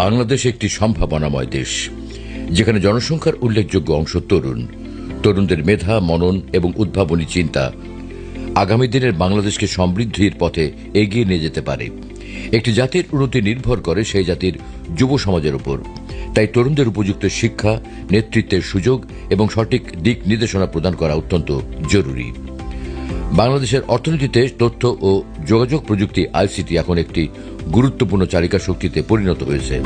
বাংলাদেশ একটি সম্ভাবনাময় দেশ, যেখানে জনসংখ্যার উল্লেখযোগ্য অংশ তরুণ। তরুণদের মেধা, মনন এবং উদ্ভাবনী চিন্তা আগামী দিনের বাংলাদেশকে সমৃদ্ধির পথে এগিয়ে নিয়ে যেতে পারে। একটি জাতির উন্নতি নির্ভর করে সেই জাতির যুব সমাজের উপর। তাই তরুণদের উপযুক্ত শিক্ষা, নেতৃত্বের সুযোগ এবং সঠিক দিক নির্দেশনা প্রদান করা অত্যন্ত জরুরি। বাংলাদেশের অর্থনীতিতে তথ্য ও যোগাযোগ প্রযুক্তি আইসিটি এখন একটি গুরুত্বপূর্ণ চালিকা শক্তিতে পরিণত হয়েছে।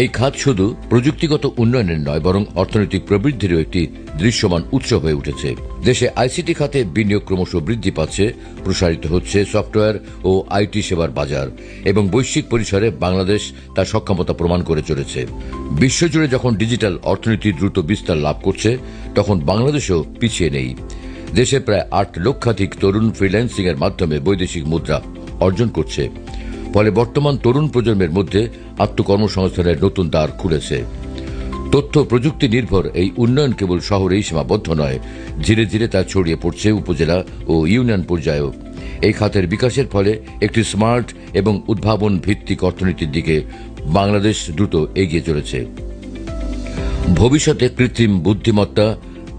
এই খাত শুধু প্রযুক্তিগত উন্নয়নের নয়, বরং অর্থনৈতিক প্রবৃদ্ধিরও একটি দৃশ্যমান উৎস হয়ে উঠেছে। দেশে আইসিটি খাতে বিনিয়োগ ক্রমশ বৃদ্ধি পাচ্ছে, প্রসারিত হচ্ছে সফটওয়্যার ও আইটি সেবার বাজার, এবং বৈশ্বিক পরিসরে বাংলাদেশ তার সক্ষমতা প্রমাণ করে চলেছে। বিশ্বজুড়ে যখন ডিজিটাল অর্থনীতি দ্রুত বিস্তার লাভ করছে, তখন বাংলাদেশও পিছিয়ে নেই। দেশে প্রায় 8 লক্ষাধিক তরুণ ফ্রিল্যান্সিং এর মাধ্যমে বৈদেশিক মুদ্রা অর্জন করছে। ফলে বর্তমান তরুণ প্রজন্মের মধ্যে আত্মকর্মসংস্থানের নতুন দ্বার খুলেছে। তথ্য প্রযুক্তি নির্ভর এই উন্নয়ন কেবল শহরেই সীমাবদ্ধ নয়, ধীরে ধীরে তা ছড়িয়ে পড়ছে উপজেলা ও ইউনিয়ন পর্যায়েও। এই খাতের বিকাশের ফলে একটি স্মার্ট এবং উদ্ভাবন ভিত্তিক অর্থনীতির দিকে বাংলাদেশ দ্রুত এগিয়ে চলেছে। ভবিষ্যতে কৃত্রিম বুদ্ধিমত্তা,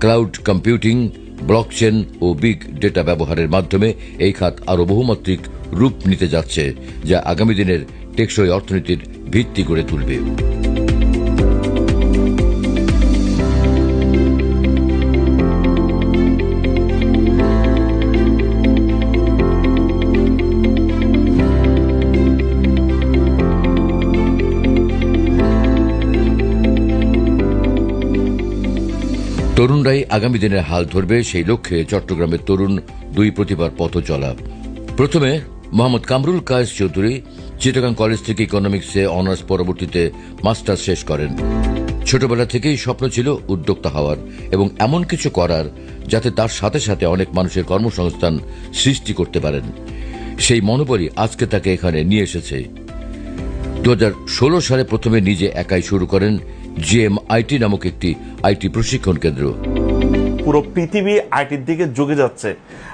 ক্লাউড কম্পিউটিং, ব্লকচেন ও বিগ ডেটা ব্যবহারের মাধ্যমে এই খাত আরও বহুমাত্রিক রূপ নিতে যাচ্ছে, যা আগামী দিনের টেকসই অর্থনীতির ভিত্তি গড়ে তুলবে। তরুণরাই আগামী দিনের হাল ধরবে, সেই লক্ষ্যে চট্টগ্রামের তরুণ 2 প্রতিভার পথ চলা। প্রথমে মোহাম্মদ কামরুল কায়েস চৌধুরী চিটাগাং কলেজ থেকে ইকোনমিক্সে অনার্স, পরবর্তীতে মাস্টার্স শেষ করেন। ছোটবেলা থেকেই স্বপ্ন ছিল উদ্যোক্তা হওয়ার এবং এমন কিছু করার যাতে তার সাথে সাথে অনেক মানুষের কর্মসংস্থান সৃষ্টি করতে পারেন। সেই মনোবলই আজকে তাকে এখানে নিয়ে এসেছে। 2016 সালে প্রথমে নিজে একাই শুরু করেন GMIT নামক একটি আইটি প্রশিক্ষণ কেন্দ্র। পুরো পৃথিবী আইটির দিকে ঝুঁকে যাচ্ছে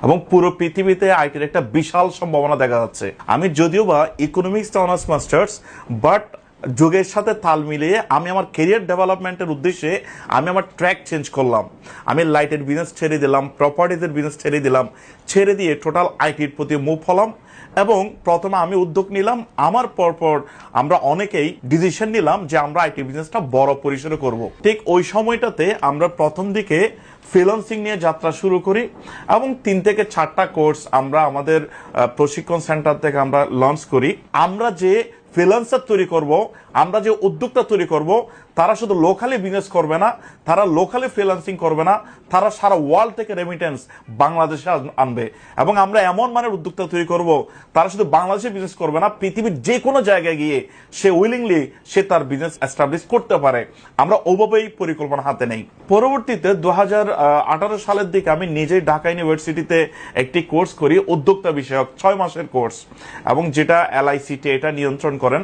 এবং পুরো পৃথিবীতে আইটির একটা বিশাল সম্ভাবনা দেখা যাচ্ছে। আমি যদিও বা ইকোনমিক্স অনার্স মাস্টার্স, বাট যুগের সাথে তাল মিলিয়ে আমি আমার কেরিয়ার ডেভেলপমেন্টের উদ্দেশ্যে আমি আমার ট্র্যাক চেঞ্জ করলাম। আমি লাইটের বিজনেস ছেড়ে দিলাম, প্রপার্টিজের বিজনেস ছেড়ে দিলাম, ছেড়ে দিয়ে টোটাল আইটির প্রতি মুভ হলাম। এবং প্রথমে আমি উদ্যোগ নিলাম, আমার পরপর আমরা অনেকেই ডিসিশন নিলাম যে আমরা আইটি বিজনেসটা বড় পরিসরে করব। ঠিক ওই সময়টাতে আমরা প্রথম দিকে ফ্রিল্যান্সিং নিয়ে যাত্রা শুরু করি এবং 3 থেকে 4টা কোর্স আমরা আমাদের প্রশিক্ষণ সেন্টার থেকে আমরা লঞ্চ করি। আমরা যে ফ্রিল্যান্সার তৈরি করব, আমরা যে উদ্যোক্তা তৈরি করব, তারা শুধু লোকালি বিজনেস করবে না, তারা লোকালি ফ্রিল্যান্সিং করবে না, তারা সারা ওয়ার্ল্ড থেকে রেমিটেন্স বাংলাদেশে আনবে। এবং আমরা এমন মানের উদ্যোক্তা তৈরি করব, তারা শুধু বাংলাদেশে বিজনেস করবে না, পৃথিবীর যে কোনো জায়গায় গিয়ে সে উইলিংলি সে তার বিজনেস এস্টাবলিশ করতে পারে। আমরা ওভাবেই পরিকল্পনা হাতে নেই। পরবর্তীতে 2018 সালের দিকে আমি নিজেই ঢাকা ইউনিভার্সিটিতে একটি কোর্স করি, উদ্যোক্তা বিষয়ক 6 মাসের কোর্স, এবং যেটা LICT এটা নিয়ন্ত্রণ করেন।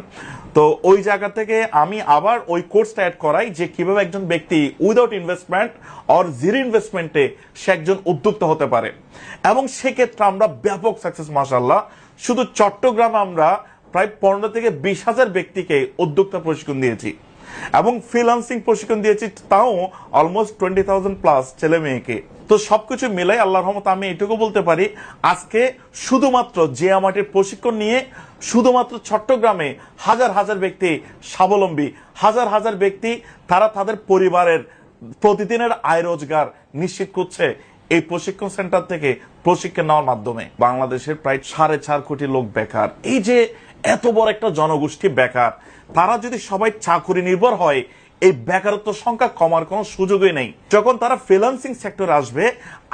তো ওই জায়গা থেকে আমি আবার ওই কোর্সটা অ্যাড করাই যে কিভাবে একজন ব্যক্তি উইদাউট ইনভেস্টমেন্ট অর জিরো ইনভেস্টমেন্টে সে একজন উদ্যোক্তা হতে পারে। এবং সেক্ষেত্রে আমরা ব্যাপক সাকসেস, মাশাআল্লাহ। শুধু চট্টগ্রামে আমরা প্রায় 15 থেকে 20 হাজার ব্যক্তিকে উদ্যোক্তা প্রশিক্ষণ দিয়েছি এবং ফ্রিল্যান্সিং প্রশিক্ষণ দিয়েছি, তাও অলমোস্ট 20,000 প্লাস ছেলে মেয়েকে। তো সবকিছু মিলাই আল্লাহর রহমতে আমি এটুকু বলতে পারি, আজকে শুধুমাত্র GMIT প্রশিক্ষণ নিয়ে শুধুমাত্র চট্টগ্রামে হাজার হাজার ব্যক্তি স্বাবলম্বী, হাজার হাজার ব্যক্তি তারা তাদের পরিবারের প্রতিদিনের আয় রোজগার নিশ্চিত করছে এই প্রশিক্ষণ সেন্টার থেকে প্রশিক্ষণ নেওয়ার মাধ্যমে। বাংলাদেশের প্রায় 4.5 কোটি লোক বেকার। এই যে এত বড় একটা জনগোষ্ঠী বেকার, তারা যদি সবাই চাকুরি নির্ভর হয়, এই বেকারত্ব সংখ্যা কমার কোনো সুযোগই নেই। যখন তারা ফ্রিল্যান্সিং সেক্টর আসবে,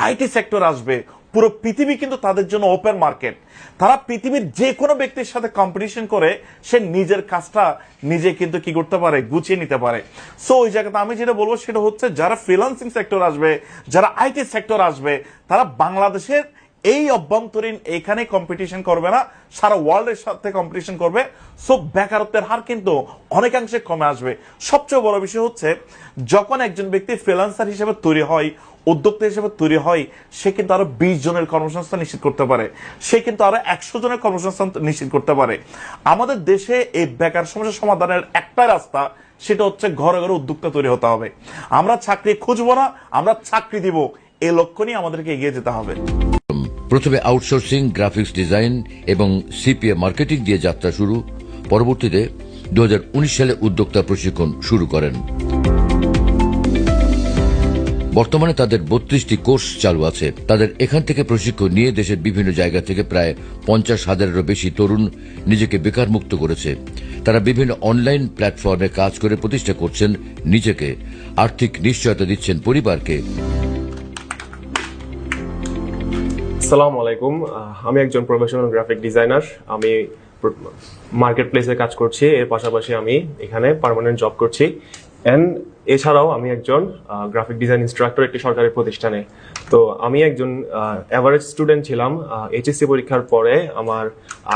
আইটি সেক্টর আসবে, পুরো পৃথিবী কিন্তু তাদের জন্য ওপেন মার্কেট। তারা পৃথিবীর যে কোনো ব্যক্তির সাথে কম্পিটিশন করে সে নিজের কাজটা নিজে কিন্তু কি করতে পারে, গুছিয়ে নিতে পারে। সো ওই জায়গাতে আমি যেটা বলবো সেটা হচ্ছে, যারা ফ্রিল্যান্সিং সেক্টর আসবে, যারা আইটি সেক্টর আসবে, তারা বাংলাদেশের এই অভ্যন্তরীণ এখানে কম্পিটিশন করবে না, সারা ওয়ার্ল্ডের সাথে কম্পিটিশন করবে। সো বেকারত্বের হার কিন্তু অনেকাংশে কমে আসবে। সবচেয়ে বড় বিষয় হচ্ছে, যখন একজন ব্যক্তি ফ্রিল্যান্সার হিসেবে তৈরি হয়, উদ্যোক্তা হিসেবে তৈরি হয়, সে কিন্তু আরো 20 জনের কর্মসংস্থান নিশ্চিত করতে পারে, সে কিন্তু আরো 100 জনের কর্মসংস্থান নিশ্চিত করতে পারে। আমাদের দেশে এই বেকার সমস্যা সমাধানের একটাই রাস্তা, সেটা হচ্ছে ঘরে ঘরে উদ্যোক্তা তৈরি হতে হবে। আমরা চাকরি খুঁজবো না, আমরা চাকরি দিব, এই লক্ষ্য নিয়ে আমাদেরকে এগিয়ে যেতে হবে। প্রথমে আউটসোর্সিং, গ্রাফিক্স ডিজাইন এবং সিপিএ মার্কেটিং দিয়ে যাত্রা শুরু। পরবর্তীতে 2019 সালে উদ্যোক্তা প্রশিক্ষণ শুরু করেন। বর্তমানে তাদের 32টি কোর্স চালু আছে। তাদের এখান থেকে প্রশিক্ষণ নিয়ে দেশের বিভিন্ন জায়গা থেকে প্রায় 50,000-এরও বেশি তরুণ নিজেকে বেকার মুক্ত করেছে। তারা বিভিন্ন অনলাইন প্ল্যাটফর্মে কাজ করে প্রতিষ্ঠা করছেন নিজেকে, আর্থিক নিশ্চয়তা দিচ্ছেন পরিবারকে। আসসালামু আলাইকুম, আমি একজন প্রফেশনাল গ্রাফিক ডিজাইনার। আমি মার্কেট প্লেসে কাজ করছি, এর পাশাপাশি আমি এখানে পার্মানেন্ট জব করছি। এছাড়াও আমি একজন গ্রাফিক ডিজাইন ইনস্ট্রাক্টর একটি সরকারি প্রতিষ্ঠানে। তো আমি একজন অ্যাভারেজ স্টুডেন্ট ছিলাম। এইচএসসি পরীক্ষার পরে আমার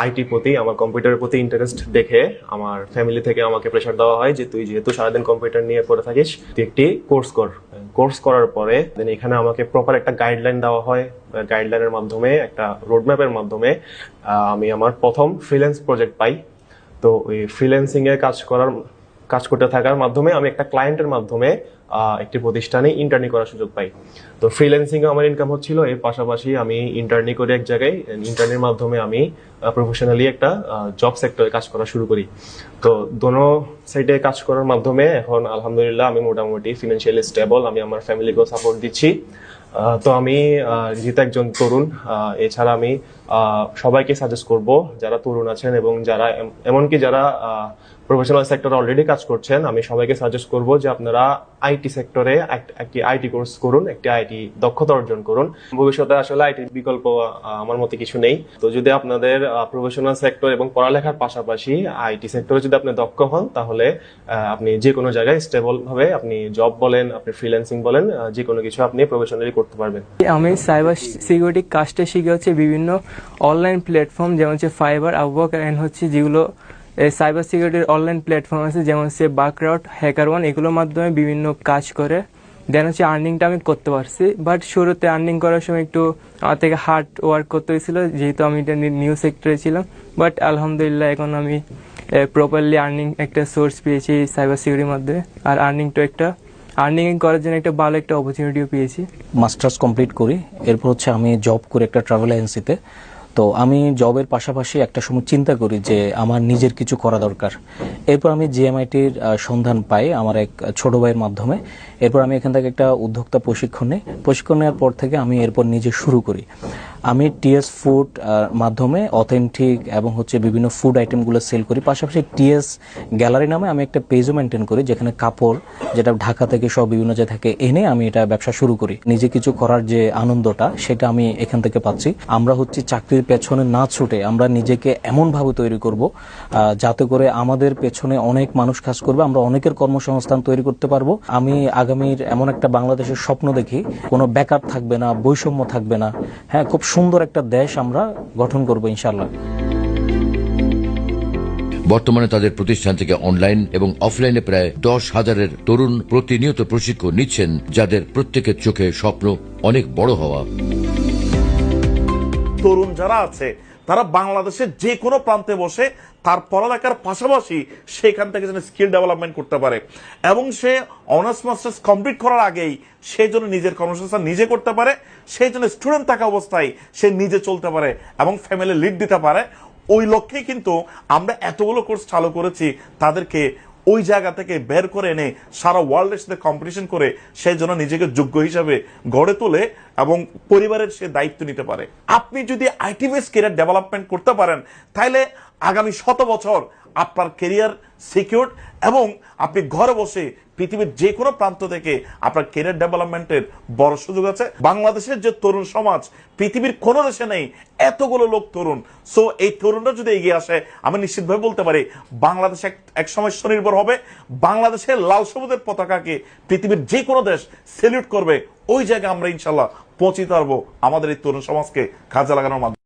আইটি প্রতি, আমার কম্পিউটারের প্রতি ইন্টারেস্ট দেখে আমার ফ্যামিলি থেকে আমাকে প্রেশার দেওয়া হয় যে তুই যেহেতু সারাদিন কম্পিউটার নিয়ে পড়ে থাকিস, তুই একটি কোর্স কর। কোর্স করার পরে এখানে আমাকে প্রপার একটা গাইডলাইন দেওয়া হয়। গাইডলাইনের মাধ্যমে, একটা রোডম্যাপের মাধ্যমে আমি আমার প্রথম ফ্রিল্যান্স প্রজেক্ট পাই। তো ওই ফ্রিল্যান্সিং এ কাজ করতে থাকার মাধ্যমে আমি একটা ক্লায়েন্টের মাধ্যমে একটি প্রতিষ্ঠানে ইন্টার্নি করার সুযোগ পাই। তো ফ্রিল্যান্সিং এ আমার ইনকাম হচ্ছিল, এর পাশাপাশি আমি ইন্টার্নি করে এক জায়গায়, ইন্টার্নির মাধ্যমে আমি প্রফেশনালি একটা জব সেক্টরে কাজ করা শুরু করি। তো দোনো সাইডে কাজ করার মাধ্যমে এখন আলহামদুলিল্লাহ আমি মোটামুটি ফিনান্সিয়ালি স্টেবল, আমি আমার ফ্যামিলিকেও সাপোর্ট দিচ্ছি। তো আমি যেহেতু একজন তরুণ, এছাড়া আমি সবাইকে সাজেস্ট করব যারা তরুণ আছেন এবং যারা এমনকি যারা প্রফেশনাল সেক্টরে অলরেডি কাজ করছেন, আমি সবাইকে সাজেস্ট করব যে আপনারা আইটি সেক্টরে একটি আইটি কোর্স করুন, একটি আইটি দক্ষতা অর্জন করুন। ভবিষ্যতে আসলে আইটির বিকল্প আমার মতে কিছু নেই। তো যদি আপনাদের প্রফেশনাল সেক্টর এবং পড়ালেখার পাশাপাশি আইটি সেক্টরে যদি আপনি দক্ষ হন, তাহলে আপনি যে কোনো জায়গায় স্টেবল ভাবে আপনি জব বলেন, আপনি ফ্রিল্যান্সিং বলেন, যে কোনো কিছু আপনি প্রফেশনালি করতে পারবেন। আমি সাইবার সিকিউরিটি কাজটা শিখে হচ্ছে বিভিন্ন অনলাইন প্ল্যাটফর্ম, যেমন হচ্ছে ফাইবার, আপওয়ার্ক এন্ড হচ্ছে যেগুলো সাইবার সিকিউরিটির অনলাইন প্ল্যাটফর্ম আছে, যেমন হচ্ছে বাকরাউট, হ্যাকার1, এগুলোর মাধ্যমে বিভিন্ন কাজ করে দেন হচ্ছে আর্নিংটা আমি করতে পারছি। বাট শুরুতে আর্নিং করার সময় একটু আমার থেকে হার্ড ওয়ার্ক করতে হয়েছিল, যেহেতু আমি এটা নিউ সেক্টরে ছিলাম। বাট আলহামদুলিল্লাহ এখন আমি প্রপারলি আর্নিং একটা সোর্স পেয়েছি সাইবার সিকিউরিটির মাধ্যমে। আর আর্নিং করার জন্য একটা ভালো একটা অপরচুনিটিও পেয়েছি। মাস্টার্স কমপ্লিট করি, এরপর হচ্ছে আমি জব করি একটা ট্রাভেল এজেন্সিতে। তো আমি জবের পাশাপাশি একটা সময় চিন্তা করি যে আমার নিজের কিছু করা দরকার। এরপর আমি জিএমআইটির সন্ধান পাই আমার এক ছোট ভাইয়ের মাধ্যমে। এরপর আমি এখান থেকে একটা উদ্যোক্তা প্রশিক্ষণ নেওয়ার পর থেকে আমি এরপর নিজে শুরু করি। আমি টিএস ফুড মাধ্যমে অথেন্টিক এবং হচ্ছে বিভিন্ন ফুড আইটেমগুলো সেল করি। পাশাপাশি টিএস গ্যালারি নামে আমি একটা পেজও মেনটেন করি, যেখানে কাপড়, যেটা ঢাকা থেকে সব বিভিন্ন জায়গা থেকে এনে আমি এটা ব্যবসা শুরু করি। নিজে কিছু করার যে আনন্দটা, সেটা আমি এখান থেকে পাচ্ছি। আমরা হচ্ছে চাকরির পেছনে না ছুটে আমরা নিজেকে এমনভাবে তৈরি করব যাতে করে আমাদের পেছনে অনেক মানুষ কাজ করবে, আমরা অনেকের কর্মসংস্থান তৈরি করতে পারবো। আমি আগামীর এমন একটা বাংলাদেশের স্বপ্ন দেখি, কোনো বেকার থাকবে না, বৈষম্য থাকবে না। হ্যাঁ, খুব সুন্দর একটা দেশ আমরা গঠন করব ইনশাআল্লাহ। বর্তমানে তাদের প্রতিষ্ঠান থেকে অনলাইন এবং অফলাইনে প্রায় 10,000-এর তরুণ প্রতিনিয়ত প্রশিক্ষণ নিচ্ছেন, যাদের প্রত্যেকের চোখে স্বপ্ন অনেক বড় হওয়া। তরুণ যারা আছে তারা বাংলাদেশের যে কোনো প্রান্তে বসে তার পড়ালেখার পাশাপাশি সেখান থেকে যেন স্কিল ডেভেলপমেন্ট করতে পারে এবং সে অনার্স মাস্টার্স কমপ্লিট করার আগেই সে যেন নিজের কর্মসংস্থান নিজে করতে পারে, সেই জন্য স্টুডেন্ট থাকা অবস্থায় সে নিজে চলতে পারে এবং ফ্যামিলি লিড দিতে পারে। ওই লক্ষ্যেই কিন্তু আমরা এতগুলো কোর্স চালু করেছি, তাদেরকে ওই জায়গা থেকে বের করে এনে সারা ওয়ার্ল্ডের সাথে কম্পিটিশন করে সেই জন্য নিজেকে যোগ্য হিসাবে গড়ে তোলে এবং পরিবারের সে দায়িত্ব নিতে পারে। আপনি যদি আইটি বেস ক্যারিয়ার ডেভেলপমেন্ট করতে পারেন, তাহলে আগামী 100 বছর আপনার ক্যারিয়ার সিকিউর এবং আপনি ঘরে বসে পৃথিবীর যে কোনো প্রান্ত থেকে আপনার ক্যারিয়ার ডেভেলপমেন্টের বড় সুযোগ আছে। বাংলাদেশের যে তরুণ সমাজ, পৃথিবীর কোনো দেশে নেই এতগুলো লোক তরুণ। সো এই তরুণরা যদি এগিয়ে আসে, আমি নিশ্চিতভাবে বলতে পারি বাংলাদেশ এক সময় স্বনির্ভর হবে। বাংলাদেশের লাল সবুজের পতাকাকে পৃথিবীর যে কোনো দেশ সেলিউট করবে। ওই জায়গায় আমরা ইনশাল্লাহ পৌঁছে পারবো আমাদের এই তরুণ সমাজকে কাজে লাগানোর মাধ্যমে।